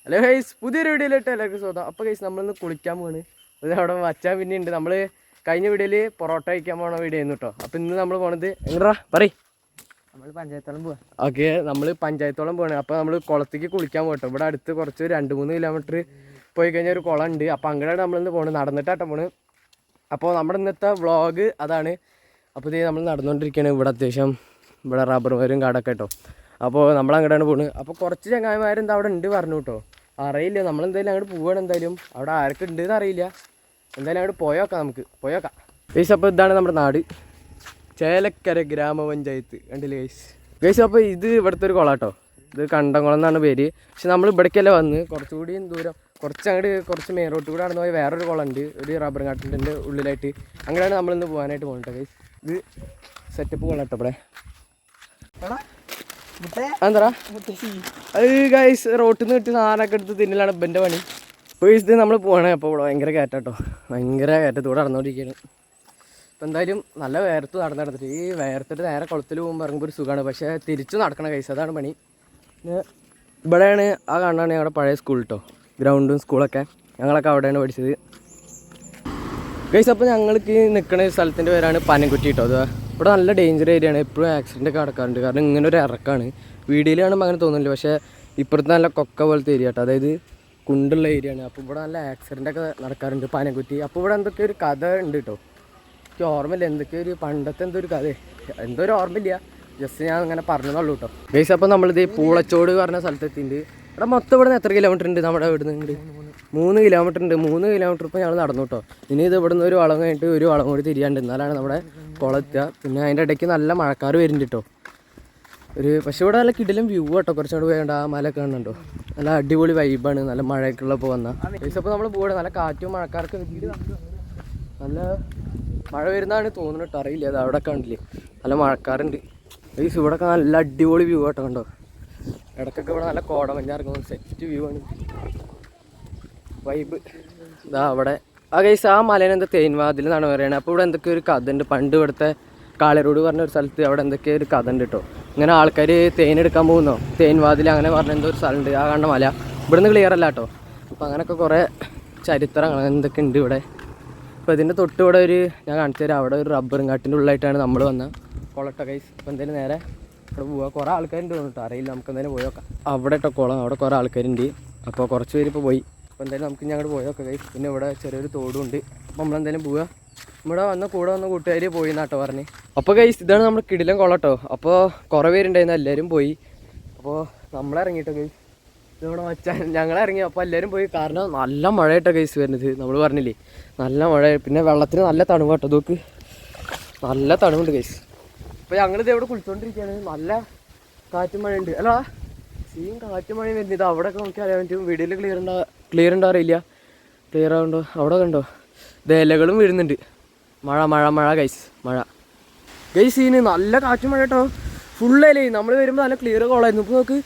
Hello guys, പുതിയൊരു വീഡിയോയിലിട്ട് എല്ലാവർക്കും സ്വാഗതം. അപ്പോൾ ഗൈസ് നമ്മളിന്ന് കുളിക്കാൻ പോവാണ്. ഇത് അവിടെ വച്ചാൽ പിന്നെ ഉണ്ട്. നമ്മൾ കഴിഞ്ഞ വീഡിയോയിൽ പൊറോട്ട കഴിക്കാൻ പോകണ വീഡിയോ ആയിരുന്നു കേട്ടോ. അപ്പോൾ ഇന്ന് നമ്മൾ പോണത് എങ്ങടാ പറയും, നമ്മൾ പഞ്ചായത്തോളം പോവാ. ഓക്കെ, നമ്മൾ പഞ്ചായത്തോളം പോകണം. അപ്പോൾ നമ്മൾ കുളത്തേക്ക് കുളിക്കാൻ പോകട്ടോ. ഇവിടെ അടുത്ത് കുറച്ച് 2-3 കിലോമീറ്റർ പോയി കഴിഞ്ഞാൽ ഒരു കുളം ഉണ്ട്. അപ്പോൾ അങ്ങനെയാണ് നമ്മളിന്ന് പോകണത്, നടന്നിട്ടാട്ടോ പോണ്. അപ്പോൾ നമ്മുടെ ഇന്നത്തെ വ്ളോഗ് അതാണ്. അപ്പോൾ ഇത് നമ്മൾ നടന്നുകൊണ്ടിരിക്കുകയാണ്. ഇവിടെ അത്യാവശ്യം ഇവിടെ റബ്ബർ മരം കാടൊക്കെ കേട്ടോ. അപ്പോൾ നമ്മൾ അങ്ങോട്ടാണ് പോകുന്നത്. അപ്പോൾ കുറച്ച് ചങ്ങായിമാരെന്താ അവിടെ ഉണ്ട് പറഞ്ഞു കേട്ടോ. അറിയില്ല, നമ്മളെന്തായാലും അങ്ങോട്ട് പോവുകയാണ്. എന്തായാലും അവിടെ ആരൊക്കെ ഉണ്ടെന്ന് അറിയില്ല. എന്തായാലും അങ്ങോട്ട് പോയോക്കാം, നമുക്ക് പോയോക്കാം ഗൈസ്. അപ്പോൾ ഇതാണ് നമ്മുടെ നാട്, ചേലക്കര ഗ്രാമപഞ്ചായത്ത്. കണ്ടില്ലേ ഗൈസ്? ഗൈസ് അപ്പോൾ ഇത് ഇവിടുത്തെ ഒരു കുളം കേട്ടോ. ഇത് കണ്ടംകുളം എന്നാണ് പേര്. പക്ഷെ നമ്മൾ ഇവിടേക്കല്ല വന്ന് കുറച്ചുകൂടി ദൂരം, കുറച്ച് മെയിൻ റോഡ് കൂടെ നടന്നു പോയി വേറൊരു കുളം ഉണ്ട്, ഒരു റബ്ബർ കാട്ടിൻ്റെ ഉള്ളിലായിട്ട്. അങ്ങനെയാണ് നമ്മളിന്ന് പോകാനായിട്ട് പോകുന്നത് ഗൈസ്. ഇത് സെറ്റപ്പ് കുളം കേട്ടോ. ഇവിടെ എന്താ അത് ഗൈസ്, റോട്ടിൽ നിന്ന് കിട്ടിയ സാധനമൊക്കെ എടുത്ത് തിന്നലാണ് ഇപ്പൻ്റെ പണി. ഇപ്പോൾ ഇത് നമ്മൾ പോകണേ. അപ്പോൾ ഇവിടെ ഭയങ്കര കയറ്റാട്ടോ, ഭയങ്കര കയറ്റത്തൂടെ നടന്നുകൊണ്ടിരിക്കുകയാണ്. അപ്പോൾ എന്തായാലും നല്ല വേർത്ത് നടന്നിട്ട് ഈ വേർത്തിട്ട് നേരെ കുളത്തിൽ പോകുമ്പോൾ ഇറങ്ങുമ്പോൾ ഒരു സുഖമാണ്. പക്ഷേ തിരിച്ചു നടക്കണം ഗൈസ്, അതാണ് പണി. പിന്നെ ഇവിടെയാണ് ആ കാണാണ് ഞങ്ങളുടെ പഴയ സ്കൂൾ കേട്ടോ, ഗ്രൗണ്ടും സ്കൂളൊക്കെ. ഞങ്ങളൊക്കെ അവിടെയാണ് പഠിച്ചത് ഗൈസ്. അപ്പോൾ ഞങ്ങൾക്ക് നിൽക്കുന്ന സ്ഥലത്തിൻ്റെ പേരാണ് പനംകുറ്റി കേട്ടോ. അത് ഇവിടെ നല്ല ഡേഞ്ചർ ഏരിയയാണ്, എപ്പോഴും ആക്സിഡൻ്റ് ഒക്കെ നടക്കാറുണ്ട്. കാരണം ഇങ്ങനെ ഒരു ഇറക്കാണ്. വീഡിയോയിൽ കാണുമ്പോൾ അങ്ങനെ തോന്നുന്നില്ല, പക്ഷേ ഇപ്പുറത്ത് നല്ല കൊക്ക പോലത്തെ ഏരിയ കേട്ടോ, അതായത് കുണ്ടുള്ള ഏരിയയാണ്. അപ്പോൾ ഇവിടെ നല്ല ആക്സിഡൻ്റൊക്കെ നടക്കാറുണ്ട് പനംകുറ്റി. അപ്പോൾ ഇവിടെ എന്തൊക്കെ ഒരു കഥ ഉണ്ട് കേട്ടോ, എനിക്ക് ഓർമ്മയില്ല എന്തൊക്കെ ഒരു പണ്ടത്തെ എന്തോ ഒരു കഥ, എന്തോ ഒരു ഓർമ്മയില്ല, ജസ്റ്റ് ഞാൻ അങ്ങനെ പറഞ്ഞതുള്ളൂ കേട്ടോ ഗൈസ്. അപ്പോൾ നമ്മളിത് പൂളച്ചോട് പറഞ്ഞ സ്ഥലത്തെത്തിയിട്ടുണ്ട്. ഇവിടെ മൊത്തം ഇവിടെ നിന്ന് എത്ര കിലോമീറ്റർ ഉണ്ട്? നമ്മുടെ ഇവിടെ നിന്ന് 3 കിലോമീറ്റർ ഉണ്ട്. 3 കിലോമീറ്റർ ഇപ്പോൾ ഞങ്ങൾ നടന്നു കേട്ടോ. ഇനി ഇത് ഇവിടെ നിന്ന് ഒരു വളം കഴിഞ്ഞിട്ട് ഒരു വളം കൂടി തിരിയാണ്ട്, എന്നാലാണ് നമ്മുടെ കുളത്തുക. പിന്നെ അതിൻ്റെ ഇടയ്ക്ക് നല്ല മഴക്കാർ വരുന്നുണ്ട് കേട്ടോ. പക്ഷേ ഇവിടെ നല്ല കിടിലം വ്യൂ കേട്ടോ. കുറച്ചുകൂടെ പോയാണ്ട് ആ മലയൊക്കെ കാണുന്നുണ്ടോ, നല്ല അടിപൊളി വൈബാണ്. നല്ല മഴയൊക്കെ ഉള്ളപ്പോൾ വന്നാൽ ഗൈസ്. അപ്പോൾ നമ്മൾ പോകണം, നല്ല കാറ്റും മഴക്കാരൊക്കെ നല്ല മഴ വരുന്നതാണ് തോന്നുന്നു കേട്ടോ, അറിയില്ല. അത് അവിടെ കാണില്ലേ, നല്ല മഴക്കാറുണ്ട് ഗൈസ്. ഇവിടെയൊക്കെ നല്ല അടിപൊളി വ്യൂ കേട്ടോ, കണ്ടോ. ഇടയ്ക്കൊക്കെ ഇവിടെ നല്ല കോടമഞ്ഞിറങ്ങുന്നു, സെറ്റ് വ്യൂ ആണ്, വൈബ്. ഇതാ അവിടെ ആ ഗൈസ്, ആ മലേനെ എന്താ തേൻവാതിൽ എന്നാണ് പറയുന്നത്. അപ്പോൾ ഇവിടെ എന്തൊക്കെ ഒരു കഥ ഉണ്ട്. പണ്ട് ഇവിടുത്തെ കാളറോഡ് പറഞ്ഞ ഒരു സ്ഥലത്ത് അവിടെ എന്തൊക്കെയോ ഒരു കഥ ഉണ്ട് കേട്ടോ. ഇങ്ങനെ ആൾക്കാർ തേനെടുക്കാൻ പോകുന്നോ, തേൻവാതിൽ അങ്ങനെ പറഞ്ഞ എന്തോ ഒരു സ്ഥലമുണ്ട്. ആ കണ്ട മല ഇവിടുന്ന് ക്ലിയർ അല്ല കേട്ടോ. അപ്പോൾ അങ്ങനെയൊക്കെ കുറേ ചരിത്രങ്ങൾ എന്തൊക്കെ ഉണ്ട് ഇവിടെ. അപ്പോൾ ഇതിൻ്റെ തൊട്ട് ഇവിടെ ഞാൻ കാണിച്ചു തരാം, അവിടെ ഒരു റബ്ബറും കാട്ടിൻ്റെ ഉള്ളിലായിട്ടാണ് നമ്മൾ വന്ന കുളട്ട ഗൈസ്. അപ്പോൾ എന്തായാലും നേരെ അവിടെ പോവുക. കുറേ ആൾക്കാരുണ്ട് തോന്നിട്ടോ, അറിയില്ല, നമുക്ക് എന്തായാലും പോയി നോക്കാം. അവിടെ കേട്ടോ കുളം, അവിടെ കുറേ ആൾക്കാരുണ്ട്. അപ്പോൾ കുറച്ച് പേര് ഇപ്പോൾ പോയി. അപ്പോൾ എന്തായാലും നമുക്ക് ഇനി അങ്ങോട്ട് പോയി നോക്കാം ഗൈസ്. പിന്നെ ഇവിടെ ചെറിയൊരു തോടുണ്ട്. അപ്പോൾ നമ്മളെന്തായാലും പോവുക. ഇവിടെ കൂടെ വന്ന കൂട്ടുകാർ പോയി എന്നാട്ടോ പറഞ്ഞ്. അപ്പോൾ ഗൈസ് ഇതാണ് നമ്മുടെ കിടിലം കുളം കേട്ടോ. അപ്പോൾ കുറേ പേരുണ്ടായിരുന്നു, എല്ലാവരും പോയി. അപ്പോൾ നമ്മളിറങ്ങിയിട്ടോ ഗൈസ്, ഇവിടെ വച്ചാൽ ഞങ്ങളിറങ്ങി. അപ്പോൾ എല്ലാവരും പോയി, കാരണം നല്ല മഴയായിട്ടോ ഗൈസ് വരുന്നത്. നമ്മൾ പറഞ്ഞില്ലേ നല്ല മഴ, പിന്നെ വെള്ളത്തിന് നല്ല തണുപ്പ് കേട്ടോ. ഇതൊക്കെ നല്ല തണുപ്പുണ്ട് ഗൈസ്. അപ്പോൾ ഞങ്ങളിത് എവിടെ കുളിച്ചുകൊണ്ടിരിക്കുകയാണ്. നല്ല കാറ്റും മഴയുണ്ട്, അല്ല സീൻ കാറ്റും മഴയും വരുന്നത്. അവിടെയൊക്കെ നമുക്ക് അറിയാൻ പറ്റും. വീഡിയോയിൽ ക്ലിയർ ഉണ്ടോ അറിയില്ല, ക്ലിയർ ആവുണ്ടോ? അവിടെ കണ്ടോ, ഇത് ഇലകളും വീഴുന്നുണ്ട്. മഴ ഗൈസ്, മഴ ഗൈസ്. സീന് നല്ല കാറ്റും മഴ കേട്ടോ, ഫുള്ള് ഇലേ. നമ്മൾ വരുമ്പോൾ നല്ല ക്ലിയർ കോളായിരുന്നു. ഇപ്പോൾ നമുക്ക്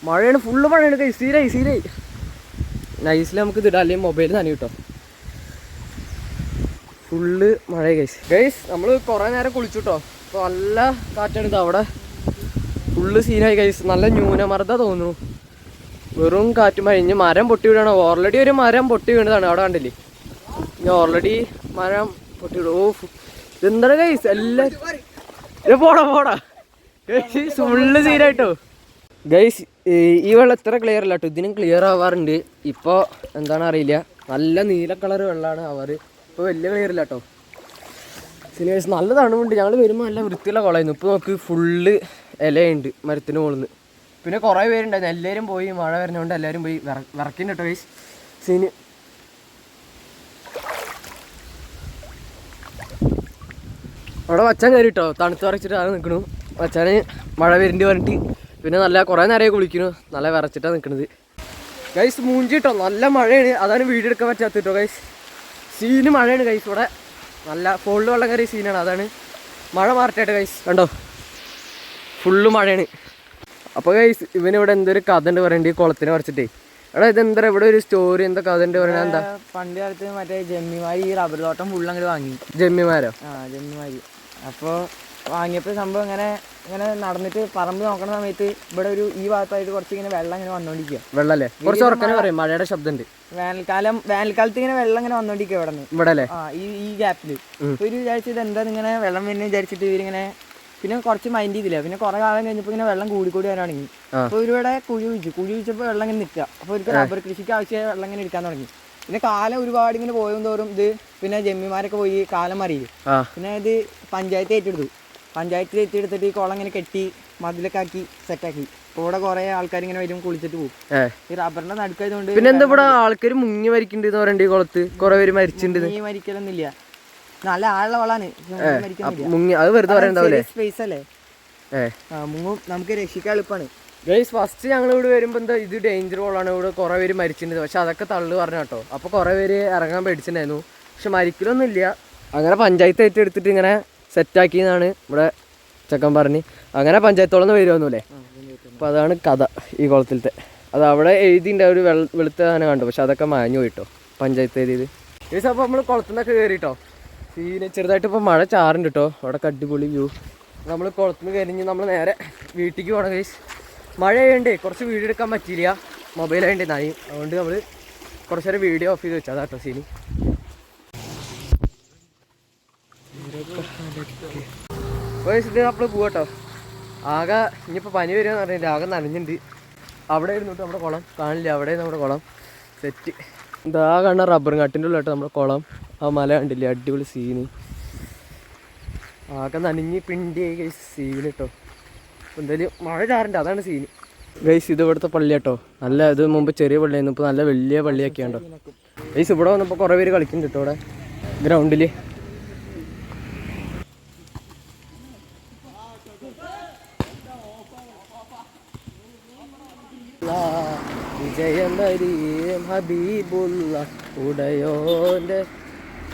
മഴയാണ്, ഫുള്ള് മഴയാണ് ഗൈസ്. സീരായി നൈസിൽ നമുക്ക് ഇതിടാം, അല്ലെങ്കിൽ മൊബൈൽ തന്നെ കേട്ടോ. ഫുള്ള് മഴ ഗൈസ്. നമ്മൾ കുറേ നേരം കുളിച്ചു കേട്ടോ. അപ്പോൾ നല്ല കാറ്റാണ്. ഇത് അവിടെ ഫുള്ള് സീനായി ഗൈസ്. നല്ല ന്യൂനമർദ്ദം തോന്നുന്നു, വെറും കാറ്റ് മഴ. ഇനി മരം പൊട്ടി വീഴാണോ? ഓൾറെഡി ഒരു മരം പൊട്ടി വീണതാണ് അവിടെ, കണ്ടില്ലേ? ഇനി ഓൾറെഡി മരം പൊട്ടി വീഴും. ഓ ഇതെന്താണ് ഗൈസ്, എല്ലാവരും പോടാ ഗൈസ്, ഫുള്ള് സീനായിട്ടോ ഗൈസ്. ഈ വെള്ളം ഇത്ര ക്ലിയർ അല്ല കേട്ടോ, ഇതിനും ക്ലിയർ ആവാറുണ്ട്. ഇപ്പോൾ എന്താണ് അറിയില്ല, നല്ല നീല കളർ വെള്ളമാണ് ആവാറ്. ഇപ്പോൾ വലിയ ക്ലിയർ ഇല്ല കേട്ടോ. ഗൈസ് നല്ല തണുപ്പുണ്ട്. ഞങ്ങൾ വരുമ്പോൾ നല്ല വൃത്തിയുള്ള കുളമായിരുന്നു. ഇപ്പോൾ നോക്ക് ഫുള്ള് ഇലയുണ്ട് മരത്തിന് മുകളിൽ നിന്ന്. പിന്നെ കുറേ പേരുണ്ടായിരുന്നു, എല്ലാവരും പോയി. മഴ വരുന്നതുകൊണ്ട് എല്ലാവരും പോയി വിറക്കിന് കേട്ടോ ഗൈസ്. സീന് അവിടെ വച്ചാൻ കയറി കേട്ടോ, തണുത്ത് വിറച്ചിട്ട് അത് നിൽക്കണു. വച്ചാൻ മഴ വരുന്നുണ്ട് പറഞ്ഞിട്ട് പിന്നെ നല്ല കുറേ നേരമായി കുളിക്കുന്നു, നല്ല വിറച്ചിട്ടാണ് നിൽക്കുന്നത് ഗൈസ്. മൂഞ്ചി കേട്ടോ, നല്ല മഴയാണ്, അതാണ് വീഡിയോ എടുക്കാൻ പറ്റാത്ത കേട്ടോ ഗൈസ്. സീന് മഴയാണ് ഗൈസ്. ഇവിടെ നല്ല ഫോളിൽ വെള്ളം കയറിയ സീനാണ്, അതാണ് മഴ മാറട്ടെ ഗൈസ്. കണ്ടോ ഫുള്ള് മഴയാണ്. അപ്പോൾ ഗൈസ് ഇവനിവിടെ എന്തൊരു കഥ ഉണ്ട് പറയണ്ട ഈ കുളത്തിനെ പറിച്ചിട്ടേ. എടാ ഇതെന്താ ഇവിടെ ഒരു സ്റ്റോറി എന്താ കഥ ഉണ്ട് പറയണ? എന്താ പണ്ട് കാലത്ത് മറ്റേ ജമ്മിമാര് ഈ റബ്ബർ തോട്ടം ഫുള്ള് അങ്ങോട്ട് വാങ്ങി. ജമ്മിമാരോ? ജമ്മിമാര്. അപ്പോൾ വാങ്ങിയപ്പോൾ സംഭവം ഇങ്ങനെ ഇങ്ങനെ നടന്നിട്ട് പറമ്പ് നോക്കണ സമയത്ത് ഇവിടെ ഒരു ഈ ഭാഗത്തായിട്ട് കുറച്ച് ഇങ്ങനെ വെള്ളം ഇങ്ങനെ വന്നോണ്ടിരിക്കുക. വെള്ളല്ലേ? കുറച്ച് ഉറക്കനെ പറയും, മഴയുടെ ശബ്ദമുണ്ട്. വേനൽക്കാലത്ത് ഇങ്ങനെ വെള്ളം ഇങ്ങനെ വന്നോണ്ടിരിക്കുക ഇവിടെ നിന്ന്. ഇവിടെ അല്ലേ? ഈ ഗ്യാപ്പില് ഇവര് വിചാരിച്ചത് എന്താ ഇങ്ങനെ വെള്ളം വരുന്ന വിചാരിച്ചിട്ട് ഇവരിങ്ങനെ പിന്നെ കുറച്ച് മൈൻഡ് ചെയ്തില്ല. പിന്നെ കുറെ കാലം കഴിഞ്ഞപ്പോൾ ഇങ്ങനെ വെള്ളം കൂടിക്കൂടി വരാണെങ്കിൽ അപ്പോൾ ഇവരിവിടെ കുഴി കുഴിച്ചപ്പോൾ വെള്ളം ഇങ്ങനെ നിൽക്കുക. അപ്പോൾ ഇവർക്ക് റബ്ബർ കൃഷിക്ക് ആവശ്യമായ വെള്ളം ഇങ്ങനെ എടുക്കാൻ തുടങ്ങി. പിന്നെ കാലം ഒരുപാട് ഇങ്ങനെ പോയും തോറും ഇത് പിന്നെ ജമ്മിമാരൊക്കെ പോയി കാലം മാറിയില്ല. പിന്നെ ഇത് പഞ്ചായത്ത് ഏറ്റെടുത്തു. പഞ്ചായത്തിൽ ഏറ്റെടുത്തിട്ട് ഈ കുളം ഇങ്ങനെ കെട്ടി മതിലൊക്കെ ആക്കി സെറ്റാക്കി. ഇപ്പോൾ ഇവിടെ കുറെ ആൾക്കാർ ഇങ്ങനെ വരും കുളിച്ചിട്ട് പോകും. ഈ റബ്ബറിന്റെ നടുക്കായതുകൊണ്ട് പിന്നെ എന്താ ഇവിടെ ആൾക്കാർ മുങ്ങി മരിക്കുന്നുണ്ട് പറയണ്ട. ഈ കുളത്ത് കുറെ പേര് മരിച്ചിട്ടുണ്ട്. മുങ്ങി മരിക്കലൊന്നുമില്ല, നല്ല ആളുള്ള വളാണ്. അത് വെറുതെ പറയണ്ടാവില്ലേ? സ്പേസ് അല്ലേ, മുങ്ങും നമുക്ക് രക്ഷിക്കാൻ എളുപ്പമാണ്. ഗൈസ് ഫസ്റ്റ് ഞങ്ങൾ ഇവിടെ വരുമ്പോൾ എന്താ ഇത് ഡേഞ്ചർ കോളാണ്, ഇവിടെ കുറേ പേര് മരിച്ചിട്ടുണ്ട്. പക്ഷെ അതൊക്കെ തള്ളു പറഞ്ഞു കേട്ടോ. അപ്പോൾ കുറേ പേര് ഇറങ്ങാൻ പേടിച്ചിട്ടുണ്ടായിരുന്നു. പക്ഷെ മരിക്കലൊന്നും ഇല്ല. അങ്ങനെ പഞ്ചായത്ത് ഏറ്റെടുത്തിട്ട് ഇങ്ങനെ സെറ്റാക്കിയെന്നാണ് ഇവിടെ ചെക്കൻ പറഞ്ഞ്. അങ്ങനെ പഞ്ചായത്തോളം വരുമൊന്നുമില്ലേ? അപ്പോൾ അതാണ് കഥ ഈ കുളത്തിലത്തെ. അത് അവിടെ എഴുതിൻ്റെ ഒരു വെളുത്ത തന്നെ കണ്ടു. പക്ഷെ അതൊക്കെ മാഞ്ഞു പോയിട്ടോ പഞ്ചായത്ത് എഴുതിയത്. ഗൈസ് അപ്പോൾ നമ്മൾ കുളത്തിൽ നിന്നൊക്കെ കയറിയിട്ടോ. സീന് ചെറുതായിട്ട് ഇപ്പോൾ മഴ ചാറുണ്ട് കേട്ടോ. അവിടെ അടിപൊളി വ്യൂ. നമ്മൾ കുളത്തിൽ നിന്ന് കഴിഞ്ഞ് നമ്മൾ നേരെ വീട്ടിലേക്ക് പോകണം ഗൈസ്. മഴ ആയതുകൊണ്ട് കുറച്ച് വീഡിയോ എടുക്കാൻ പറ്റിയില്ല, മൊബൈലായതുകൊണ്ട് നനയും. അതുകൊണ്ട് നമ്മൾ കുറച്ച് നേരം വീഡിയോ ഓഫ് ചെയ്ത് വെച്ചാൽ അതാട്ടോ സീന്. ഇത് നമ്മൾ പോവാട്ടോ. ആകെ ഇനിയിപ്പോൾ പനി വരുമെന്ന് പറഞ്ഞില്ല, ആകെ നനഞ്ഞിട്ടുണ്ട്. അവിടെ ഇരുന്നിട്ട് നമ്മുടെ കുളം കാണില്ല, അവിടെ നമ്മുടെ കുളം സെറ്റ്. എന്താ കാണുന്ന റബ്ബർ കാട്ടിൻ്റെ ഉള്ളിൽ കേട്ടോ നമ്മുടെ കുളം. ആ മല കണ്ടില്ലേ, അടിപൊളി സീന്. ആകെ നനഞ്ഞ് പിണ്ടിയായി ഗൈസ് സീന് കേട്ടോ. എന്തായാലും മഴ ചാറുണ്ട്, അതാണ് സീന് ഗൈസ്. ഇത് ഇവിടുത്തെ പള്ളി കേട്ടോ. നല്ല ഇത് മുമ്പ് ചെറിയ പള്ളിയായിരുന്നു, ഇപ്പോൾ നല്ല വലിയ പള്ളിയൊക്കെയാണ്ടോ ഗൈസ്. ഇവിടെ വന്നപ്പോൾ കുറേ പേര് കളിക്കുന്നുണ്ട് കേട്ടോ ഇവിടെ ഗ്രൗണ്ടിൽ. വിജയം വരീം ഹബീബുള്ള ഉടയോന്റെ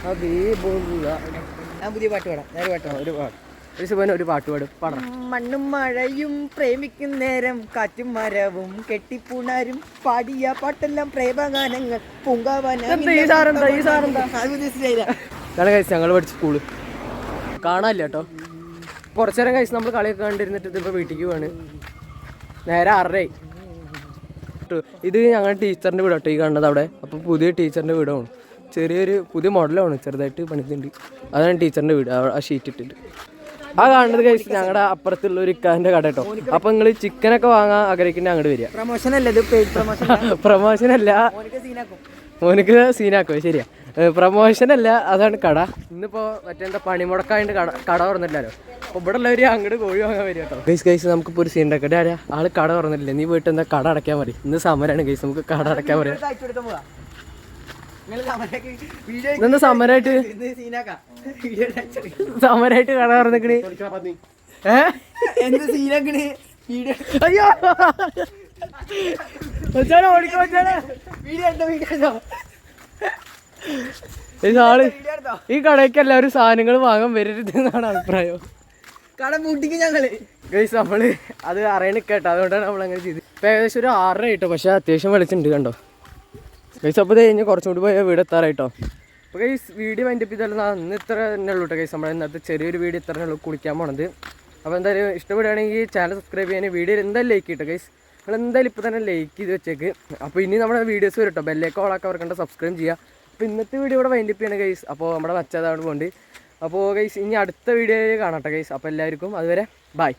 ഹബീബുള്ള. ഞാൻ പുതിയ പാട്ട് പാടാം. ഒരു പാട്ട് പാടും. മണ്ണും മഴയും പ്രേമിക്കും നേരം കാറ്റും മരവും കെട്ടിപ്പുണരും പാടിയ പാട്ടെല്ലാം പ്രേമഗാനങ്ങൾ പൂങ്കാവനം. ഞങ്ങൾ പഠിച്ച സ്കൂള് കാണാനില്ല കേട്ടോ. കുറച്ചു നേരം കഴിച്ച് നമ്മൾ കളിയൊക്കെ കണ്ടിരുന്നിട്ട് ഇതിപ്പോൾ വീട്ടിലേക്ക് പോവാണ്. നേരെ 6:30. ഇത് ഞങ്ങളുടെ ടീച്ചറിൻ്റെ വീട് കേട്ടോ ഈ കാണുന്നത് അവിടെ. അപ്പോൾ പുതിയ ടീച്ചറിൻ്റെ വീടാണ്, ചെറിയൊരു പുതിയ മോഡലാണ്, ചെറുതായിട്ട് പണിതുണ്ട്. അതാണ് ടീച്ചറിൻ്റെ വീട്. ആ ഷീറ്റ് ഇട്ടിട്ട് ആ കാണുന്നത് കഴിച്ച് ഞങ്ങളുടെ അപ്പുറത്തുള്ള ഒരു ഇക്കാൻ്റെ കട കേട്ടോ. അപ്പം നിങ്ങൾ ചിക്കനൊക്കെ വാങ്ങാൻ ആഗ്രഹിക്കുന്ന അങ്ങോട്ട് വരിക. പ്രമോഷൻ അല്ല, മോനിക്ക് സീനാക്കോ? ശരിയാ, പ്രമോഷൻ അല്ല, അതാണ് കട. ഇന്നിപ്പോൾ മറ്റെന്താ പണിമുടക്കായിട്ട് കട തുറന്നില്ലല്ലോ. അപ്പോൾ ഇവിടെ ഉള്ളവർ അങ്ങോട്ട് കോഴി വാങ്ങാൻ വരിക കേട്ടോ. ഗൈസ് നമുക്കിപ്പോൾ ഒരു സീൻ ഉണ്ടാക്കട്ടെ. ആള് കട തുറന്നില്ല, നീ പോയിട്ട് എന്താ കട അടയ്ക്കാൻ മതി. ഇന്ന് സമരമാണ് ഗൈസ്, നമുക്ക് കട അടയ്ക്കാൻ പറയാം. ഇതെന്താ സമരമായിട്ട് കട തുറന്നിക്കണ്? എന്ത് സീനാക്കണ്? അയ്യോ ആള് ഈ കടയ്ക്ക് എല്ലാവരും സാധനങ്ങൾ വാങ്ങാൻ വരരുത് എന്നാണ് അഭിപ്രായം. കട പൂട്ടിക്ക് ഞങ്ങള് ഗൈസ്. നമ്മള് അത് അറിയണ കേട്ടോ, അതുകൊണ്ടാണ് നമ്മൾ അങ്ങനെ ചെയ്ത്. ഇപ്പം ഏകദേശം ഒരു 6:30 ആയിട്ടോ. പക്ഷെ അത്യാവശ്യം വെളിച്ചുണ്ട് കണ്ടോ ഗൈസ്. അപ്പോൾ ഇത് കഴിഞ്ഞ് കുറച്ചും കൂടി പോയാൽ വീട് എത്താറായിട്ടോ. അപ്പോൾ ഗൈസ് വീഡിയോ വൈൻഡപ്പ് ചെയ്താലും ഇന്ന് ഇത്ര തന്നെ ഉള്ളൂ കേട്ടോ ഗൈസ്. നമ്മുടെ ഇന്നത്തെ ചെറിയൊരു വീഡിയോ ഇത്ര തന്നെ ഉള്ളൂ, കുളിക്കാൻ പോണത്. അപ്പോൾ എന്തായാലും ഇഷ്ടപ്പെടുകയാണെങ്കിൽ ചാനൽ സബ്സ്ക്രൈബ് ചെയ്യാൻ, വീഡിയോ എന്തായാലും ലൈക്ക് ചെയ്യട്ടോ ഗൈസ്. നിങ്ങൾ എന്തായാലും ഇപ്പോൾ തന്നെ ലൈക്ക് ചെയ്ത് വെച്ചേക്ക്. അപ്പോൾ ഇനി നമ്മുടെ വീഡിയോസ് വരും കേട്ടോ. ബെല്ലേക്ക് ഓളാക്കാൻ അവർക്കുണ്ട്, സബ്സ്ക്രൈബ് ചെയ്യുക. അപ്പോൾ ഇന്നത്തെ വീഡിയോ ഇവിടെ വൈൻഡപ്പ് ചെയ്യണം ഗൈസ്. അപ്പോൾ നമ്മുടെ വച്ചതാണ് പോണ്ട്. അപ്പോൾ ഗൈസ് ഇനി അടുത്ത വീഡിയോയിൽ കാണാം കേട്ടോ ഗൈസ്. അപ്പോൾ എല്ലാവർക്കും അതുവരെ ബൈ.